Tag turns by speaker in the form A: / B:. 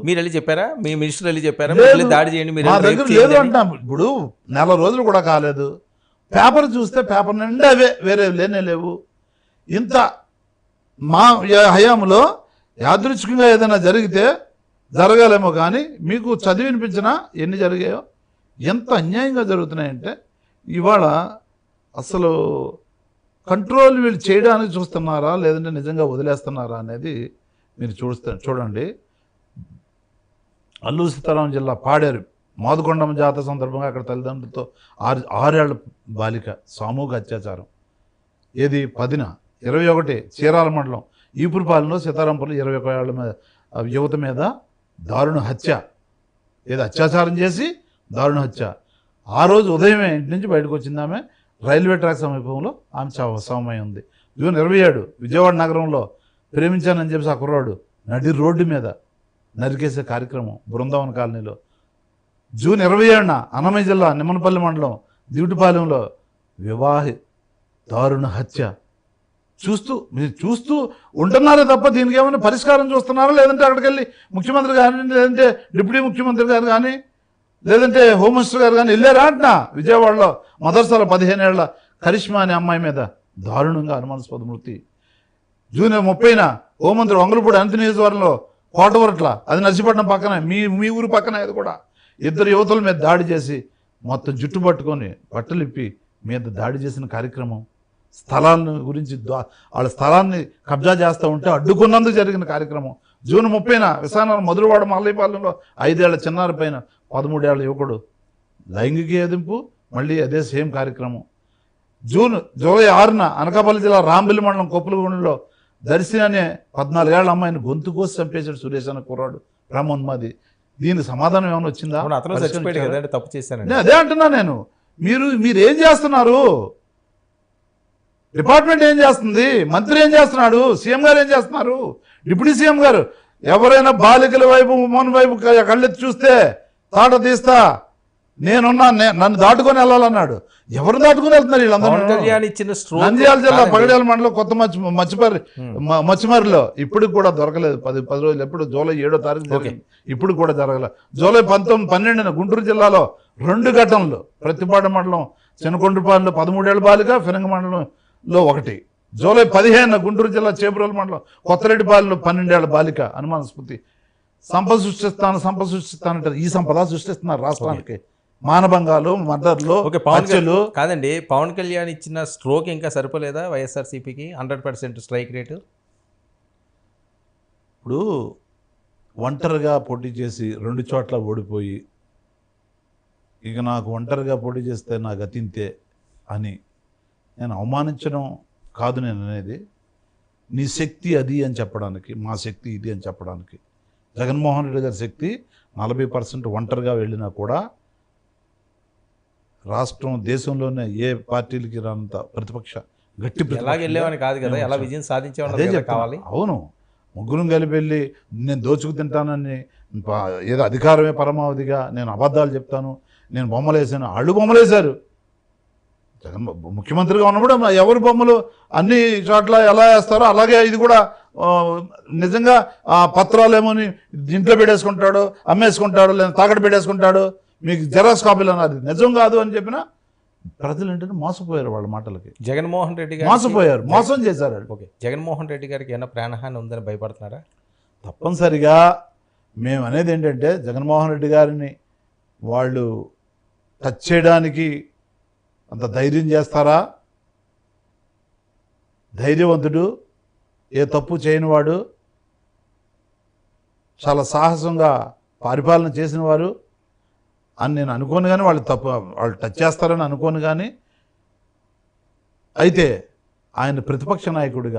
A: మీరు వెళ్ళి చెప్పారా? మీ మినిస్టర్ వెళ్ళి చెప్పారా?
B: లేదు.
A: మీరు దాడి చేయండి, మీరు
B: మా
A: వెళ్ళి
B: దగ్గర
A: రేప్
B: లేదు
A: చేయండి అని?
B: అంటాం. ఇప్పుడు నెల రోజులు కూడా కాలేదు, పేపర్ చూస్తే పేపర్ నిండా అవే, వేరే లేనే లేవు. ఇంత మా హయాంలో యాదృచ్ఛికంగా ఏదైనా జరిగితే జరగాలేమో, కానీ మీకు చదివి వినిపించినా ఎన్ని జరిగాయో, ఎంత అన్యాయంగా జరుగుతున్నాయంటే ఇవాళ అసలు కంట్రోల్ వీళ్ళు చేయడానికి చూస్తున్నారా లేదంటే నిజంగా వదిలేస్తున్నారా అనేది మీరు చూడండి. అల్లూరి సీతారాం జిల్లా పాడేరు మాదుకొండమ్మ జాతర సందర్భంగా అక్కడ తల్లిదండ్రులతో 6 ఏళ్ల బాలిక సామూహిక అత్యాచారం. ఏది 10న 21 చీరాల మండలం ఈపురపాలెంలో సీతారాంపురం 21 ఏళ్ల మీద యువత మీద దారుణ హత్య. ఏది అత్యాచారం చేసి దారుణ హత్య. ఆ రోజు ఉదయమే ఇంటి నుంచి బయటకు వచ్చింది ఆమె. రైల్వే ట్రాక్ సమీపంలో ఆమె శవమై ఉంది. జూన్ 27 విజయవాడ నగరంలో ప్రేమించానని చెప్పి ఆ కుర్రాడు నడి రోడ్డు మీద నరికేసే కార్యక్రమం బృందావన కాలనీలో. జూన్ 27న అన్నమయ్య జిల్లా నిమ్మనపల్లి మండలం దివిటిపాలెంలో వివాహి దారుణ హత్య. మీరు చూస్తూ ఉంటున్నారే తప్ప దీనికి ఏమైనా పరిష్కారం చూస్తున్నారా? లేదంటే అక్కడికి వెళ్ళి ముఖ్యమంత్రి కానీ, లేదంటే డిప్యూటీ ముఖ్యమంత్రి గారు కానీ, లేదంటే హోమ్ మినిస్టర్ గారు కానీ వెళ్ళారా అంటున్నా? విజయవాడలో మదర్సాల 15 ఏళ్ల కరిష్మా అనే అమ్మాయి మీద దారుణంగా అనుమానాస్పద మృతి. జూన్ 30న హోంమంత్రి వంగలపూడి అనంత నియోజకవర్గంలో కోటవరట్ల, అది నర్సీపట్నం పక్కన, మీ ఊరు పక్కన, అది కూడా 2 యువతుల మీద దాడి చేసి మొత్తం జుట్టు పట్టుకొని బట్టలు ఇప్పి మీద దాడి చేసిన కార్యక్రమం. స్థలాలను గురించి వాళ్ళ స్థలాన్ని కబ్జా చేస్తూ ఉంటే అడ్డుకున్నందుకు జరిగిన కార్యక్రమం. జూన్ 30న విశాఖ మధురవాడ మల్లయ్యపాలెంలో 5 ఏళ్ల చిన్నారి పైన 13 ఏళ్ల యువకుడు లైంగిక వేధింపు, మళ్ళీ అదే సేమ్ కార్యక్రమం. జూలై 6న అనకాపల్లి జిల్లా రాంబిల్లి మండలం కొప్పులగూడెంలో దర్శి అనే 14 ఏళ్ల అమ్మాయిని గొంతు కోసి చంపేశాడు సురేష్ అనే కుర్రాడు, బ్రహ్మోన్మాది. దీనికి సమాధానం ఏమైనా వచ్చిందా?
A: తప్పు చేశాను
B: అదే అంటున్నా నేను. మీరు ఏం చేస్తున్నారు? డిపార్ట్మెంట్ ఏం చేస్తుంది? మంత్రి ఏం చేస్తున్నాడు? సీఎం గారు ఏం చేస్తున్నారు? డిప్యూటీ సీఎం గారు ఎవరైనా బాలికల వైపు ఉమ్మన్ వైపు కళ్ళెత్తి చూస్తే తాట తీస్తా, నేనున్నా, నన్ను దాటుకొని వెళ్ళాలన్నాడు. ఎవరు దాటుకుని వెళ్తున్నారు వీళ్ళందరూ? నంద్యాల జిల్లా పగడాల మండలం కొత్త మచ్చిమరిలో ఇప్పుడు కూడా దొరకలేదు. 10 రోజులు, ఎప్పుడు జూలై 7వ తారీఖు ఇప్పుడు కూడా జరగలేదు. జూలై 12న గుంటూరు జిల్లాలో 2 ఘటనలు. ప్రతిపాడు మండలం చిన్నకొండ్రుపాలెంలో 13 ఏళ్ల బాలిక, ఫిరంగ మండలంలో 1. జూలై 15న గుంటూరు జిల్లా చేబ్రోలు మండలం కొత్తరెడ్డిపాలెంలో 12 ఏళ్ల బాలిక అనుమానాస్పది. సంపద సృష్టిస్తానంటారు. ఈ సంపద సృష్టిస్తున్నారు రాష్ట్రానికి. మానభంగాలు, మర్డర్లు, హత్యలు.
A: కాదండి, పవన్ కళ్యాణ్ ఇచ్చిన స్ట్రోక్ ఇంకా సరిపోలేదా వైఎస్ఆర్సీపీకి? 100% స్ట్రైక్ రేటు.
B: ఇప్పుడు ఒంటరిగా పోటీ చేసి 2 చోట్ల ఓడిపోయి, ఇక నాకు ఒంటరిగా పోటీ చేస్తే నా గతింతే అని నేను అవమానించడం కాదు నేను అనేది. నీ శక్తి అది అని చెప్పడానికి, మా శక్తి ఇది అని చెప్పడానికి. జగన్మోహన్ రెడ్డి గారి శక్తి 40% ఒంటరిగా వెళ్ళినా కూడా రాష్ట్రం, దేశంలోనే ఏ పార్టీలకి రానంత ప్రతిపక్ష గట్టి
A: వెళ్ళేవని కాదు కదా, ఎలా విజయం సాధించేవాళ్ళు కావాలి.
B: అవును, ముగ్గురం కలిపి వెళ్ళి నేను దోచుకు తింటానని, ఏదో అధికారమే పరమావధిగా నేను అబద్ధాలు చెప్తాను, నేను బొమ్మలు వేసాను, వాళ్ళు బొమ్మలు వేశారు. జగన్ ముఖ్యమంత్రిగా ఉన్నప్పుడు ఎవరి బొమ్మలు అన్ని చోట్ల ఎలా వేస్తారో అలాగే ఇది కూడా నిజంగా ఆ పత్రాలు ఏమోని ఇంట్లో పెట్టేసుకుంటాడు, అమ్మేసుకుంటాడు, లేదా తాకట్టు పెట్టేసుకుంటాడు, మీకు జెరాక్స్ కాపీలు అన్నది నిజం కాదు అని చెప్పినా ప్రజలు ఏంటంటే మోసపోయారు. వాళ్ళ మాటలకి
A: జగన్మోహన్ రెడ్డి గారు
B: మోసపోయారు, మోసం చేశారు.
A: ఓకే, జగన్మోహన్ రెడ్డి గారికి ఏమైనా ప్రాణహాని ఉందని భయపడుతున్నారా?
B: తప్పనిసరిగా మేము అనేది ఏంటంటే జగన్మోహన్ రెడ్డి గారిని వాళ్ళు టచ్ చేయడానికి అంత ధైర్యం చేస్తారా? ధైర్యవంతుడు, ఏ తప్పు చేయనివాడు, చాలా సాహసంగా పరిపాలన చేసిన వారు అని నేను అనుకోను. కానీ వాళ్ళు టచ్ చేస్తారని అనుకోను. కానీ అయితే ఆయన ప్రతిపక్ష నాయకుడిగా